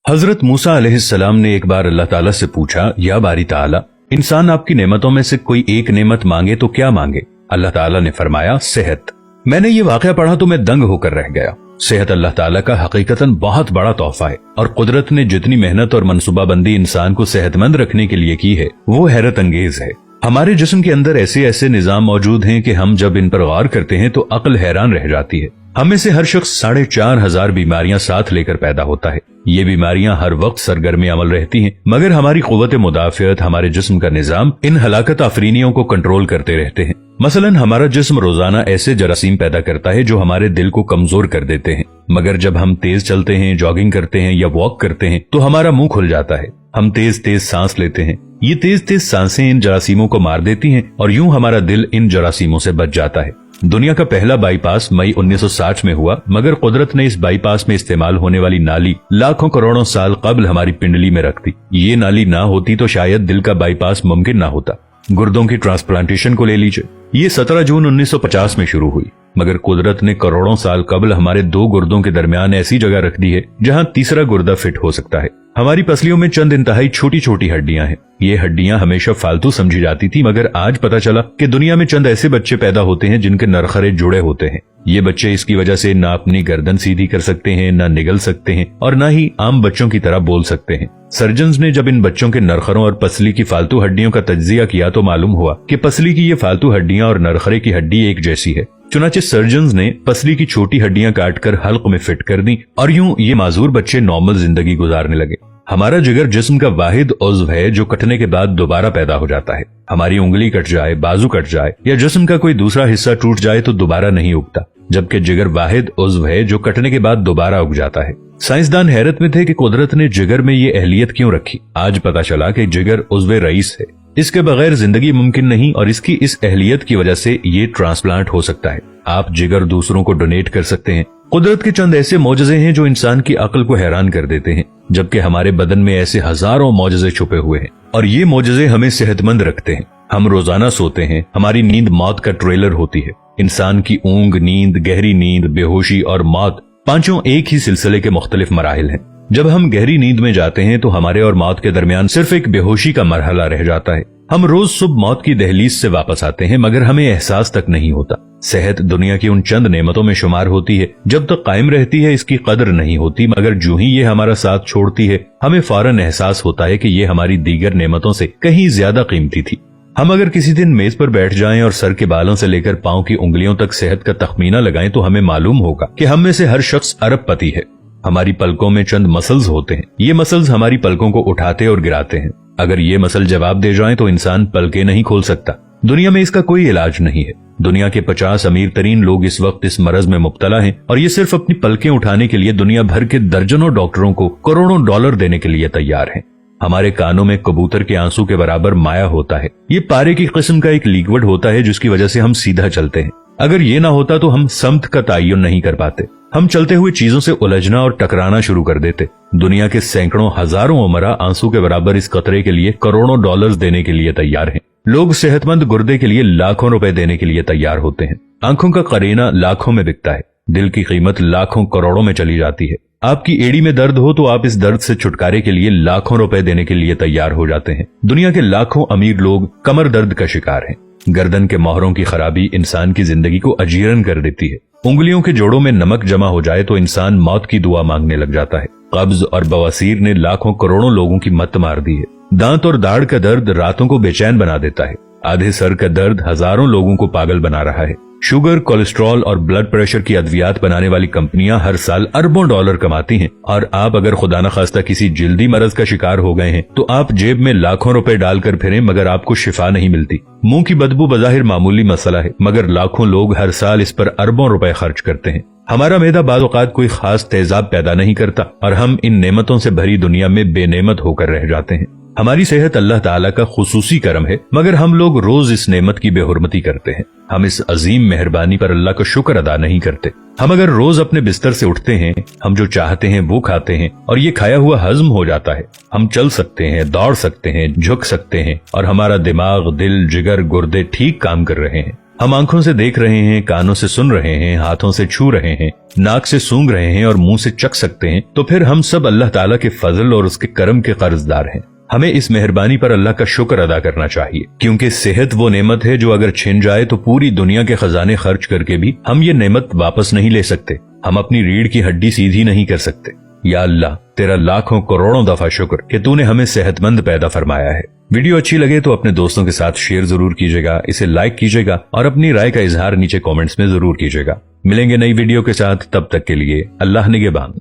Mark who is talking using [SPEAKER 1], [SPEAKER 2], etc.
[SPEAKER 1] हजरत मूसा अलैहिस्सलाम ने एक बार अल्लाह ताला से पूछा, या बारी ताला, इंसान आपकी नेमतों में से कोई एक नेमत मांगे तो क्या मांगे? अल्लाह ताला ने फरमाया, सेहत। मैंने ये वाकया पढ़ा तो मैं दंग होकर रह गया। सेहत अल्लाह ताला का हकीकतन बहुत बड़ा तोहफा है और कुदरत ने जितनी मेहनत और मनसूबाबंदी इंसान को सेहतमंद रखने के लिए की है वो हैरत अंगेज है। हमारे जिस्म के अंदर ऐसे ऐसे निजाम मौजूद हैं कि हम जब इन पर गौर करते हैं तो अक्ल हैरान रह जाती है। हम में से हर शख्स 4,500 बीमारियां साथ लेकर पैदा होता है। ये बीमारियां हर वक्त सरगर्म अमल रहती हैं, मगर हमारी कुव्वत मुदाफियत, हमारे जिस्म का निजाम इन हलाकत आफरीनियों को कंट्रोल करते रहते हैं। मसलन हमारा जिस्म रोजाना ऐसे जरासीम पैदा करता है जो हमारे दिल को कमजोर कर देते हैं, मगर जब हम तेज चलते हैं, जॉगिंग करते हैं या वॉक करते हैं तो हमारा मुंह खुल जाता है। हम तेज तेज सांस लेते हैं, ये तेज तेज सांसें इन जरासीमों को मार देती हैं और यूं हमारा दिल इन जरासीमों से बच जाता है। दुनिया का पहला बाईपास मई 1960 में हुआ, मगर कुदरत ने इस बाईपास में इस्तेमाल होने वाली नाली लाखों करोड़ों साल कबल हमारी पिंडली में रख दी। ये नाली ना होती तो शायद दिल का बाईपास मुमकिन ना होता। गुर्दों की ट्रांसप्लांटेशन को ले लीजिए, ये 17 जून 1950 में शुरू हुई, मगर कुदरत ने करोड़ों साल कबल हमारे दो गुर्दों के दरमियान ऐसी जगह रख दी है जहां तीसरा गुर्दा फिट हो सकता है। हमारी पसलियों में चंद इंतहाई छोटी छोटी हड्डियां हैं। ये हड्डियां हमेशा फालतू समझी जाती थी, मगर आज पता चला कि दुनिया में चंद ऐसे बच्चे पैदा होते हैं जिनके नरखरे जुड़े होते हैं। ये बच्चे इसकी वजह से ना अपनी गर्दन सीधी कर सकते हैं, ना निगल सकते हैं और ना ही आम बच्चों की तरह बोल सकते हैं। सर्जन्स ने जब इन बच्चों के नरखरों और पसली की फालतू हड्डियों का तज्जिया किया तो मालूम हुआ कि पसली की ये फालतू हड्डियां और नरखरे की हड्डी एक जैसी है। चुनाचे सर्जन्स ने पसली की छोटी हड्डियां काटकर हल्क में फिट कर दी और यूं ये माजूर बच्चे नॉर्मल जिंदगी गुजारने लगे। हमारा जिगर जिस्म का वाहिद उज़्व है जो कटने के बाद दोबारा पैदा हो जाता है। हमारी उंगली कट जाए, बाजू कट जाए या जिस्म का कोई दूसरा हिस्सा टूट जाए तो दोबारा नहीं उगता, जबकि जिगर वाहिद उज़्व है जो कटने के बाद दोबारा उग जाता है। साइंसदान हैरत में थे कि कुदरत ने जिगर में ये अहलियत क्यों रखी। आज पता चला कि जिगर उज़्व रईस है, इसके बगैर जिंदगी मुमकिन नहीं और इसकी इस अहलियत की वजह से ये ट्रांसप्लांट हो सकता है। आप जिगर दूसरों को डोनेट कर सकते हैं। कुदरत के चंद ऐसे मौजज़े हैं जो इंसान की अक्ल को हैरान कर देते हैं, जबकि हमारे बदन में ऐसे हजारों मौजज़े छुपे हुए हैं और ये मौजज़े हमें सेहतमंद रखते हैं। हम रोजाना सोते हैं, हमारी नींद मौत का ट्रेलर होती है। इंसान की ऊंग, नींद, गहरी नींद, बेहोशी और मौत पांचों एक ही सिलसिले के मुख्तलिफ मराहिल हैं। जब हम गहरी नींद में जाते हैं तो हमारे और मौत के दरमियान सिर्फ एक बेहोशी का मरहला रह जाता है। हम रोज सुबह मौत की दहलीज से वापस आते हैं, मगर हमें एहसास तक नहीं होता। सेहत दुनिया की उन चंद नेमतों में शुमार होती है, जब तक कायम रहती है इसकी कदर नहीं होती, मगर जो ही ये हमारा साथ छोड़ती है हमें फौरन एहसास होता है कि ये हमारी दीगर नेमतों से कहीं ज्यादा कीमती थी। हम अगर किसी दिन मेज पर बैठ जाएं और सर के बालों से लेकर पांव की उंगलियों तक सेहत का तखमीना लगाएं तो हमें मालूम होगा कि हम में से हर शख्स अरबपति है। हमारी पलकों में चंद मसल्स होते हैं, ये मसल्स हमारी पलकों को उठाते और गिराते हैं। अगर ये मसल जवाब दे जाएं तो इंसान पलकें नहीं खोल सकता। दुनिया में इसका कोई इलाज नहीं है। दुनिया के 50 अमीर तरीन लोग इस वक्त इस मरज में मुब्तला हैं और ये सिर्फ अपनी पलकें उठाने के लिए दुनिया भर के दर्जनों डॉक्टरों को करोड़ों डॉलर देने के लिए तैयार हैं। हमारे कानों में कबूतर के आंसू के बराबर माया होता है। ये पारे की किस्म का एक लिक्विड होता है जिसकी वजह से हम सीधा चलते हैं। अगर ये ना होता तो हम समत का तयन नहीं कर पाते। हम चलते हुए चीजों से उलझना और टकराना शुरू कर देते। दुनिया के सैकड़ों हजारों उमरा आंसू के बराबर इस कतरे के लिए करोड़ों डॉलर्स देने के लिए तैयार हैं। लोग सेहतमंद गुर्दे के लिए लाखों रुपए देने के लिए तैयार होते हैं। आंखों का करीना लाखों में बिकता है। दिल की कीमत लाखों करोड़ों में चली जाती है। आपकी एड़ी में दर्द हो तो आप इस दर्द से छुटकारे के लिए लाखों रुपए देने के लिए तैयार हो जाते हैं। दुनिया के लाखों अमीर लोग कमर दर्द का शिकार हैं। गर्दन के मोहरों की खराबी इंसान की जिंदगी को अजीरन कर देती है। उंगलियों के जोड़ों में नमक जमा हो जाए तो इंसान मौत की दुआ मांगने लग जाता है। कब्ज और बवासीर ने लाखों करोड़ों लोगों की मत मार दी है। दांत और दाढ़ का दर्द रातों को बेचैन बना देता है। आधे सर का दर्द हजारों लोगों को पागल बना रहा है। शुगर, कोलेस्ट्रॉल और ब्लड प्रेशर की अद्वियात बनाने वाली कंपनियां हर साल अरबों डॉलर कमाती हैं और आप अगर खुदा न खास्ता किसी जल्दी मरज का शिकार हो गए हैं तो आप जेब में लाखों रुपए डालकर फिरें मगर आपको शिफा नहीं मिलती। मुंह की बदबू बज़ाहिर मामूली मसला है, मगर लाखों लोग हर साल इस पर अरबों रुपए खर्च करते हैं। हमारा मैदा बाज़ औक़ात कोई खास तेजाब पैदा नहीं करता और हम इन नेमतों से भरी दुनिया में बेनेमत होकर रह जाते हैं। हमारी सेहत अल्लाह ताला का खुसूसी करम है, मगर हम लोग रोज इस नेमत की बेहुरमती करते हैं। हम इस अजीम मेहरबानी पर अल्लाह का शुक्र अदा नहीं करते। हम अगर रोज अपने बिस्तर से उठते हैं, हम जो चाहते हैं वो खाते हैं और ये खाया हुआ हजम हो जाता है। हम चल सकते हैं, दौड़ सकते हैं, झुक सकते हैं और हमारा दिमाग, दिल, जिगर, गुर्दे ठीक काम कर रहे हैं। हम आंखों से देख रहे हैं, कानों से सुन रहे हैं, हाथों से छू रहे हैं, नाक से सूंघ रहे हैं और मुंह से चख सकते हैं, तो फिर हम सब अल्लाह ताला के फजल और उसके करम के कर्जदार हैं। हमें इस मेहरबानी पर अल्लाह का शुक्र अदा करना चाहिए, क्योंकि सेहत वो नेमत है जो अगर छिन जाए तो पूरी दुनिया के खजाने खर्च करके भी हम ये नेमत वापस नहीं ले सकते। हम अपनी रीढ़ की हड्डी सीधी नहीं कर सकते। या अल्लाह, तेरा लाखों करोड़ों दफा शुक्र कि तूने हमें सेहतमंद पैदा फरमाया है। वीडियो अच्छी लगे तो अपने दोस्तों के साथ शेयर जरूर कीजिएगा, इसे लाइक कीजिएगा और अपनी राय का इजहार नीचे कमेंट्स में जरूर कीजिएगा। मिलेंगे नई वीडियो के साथ, तब तक के लिए अल्लाह निगहबान।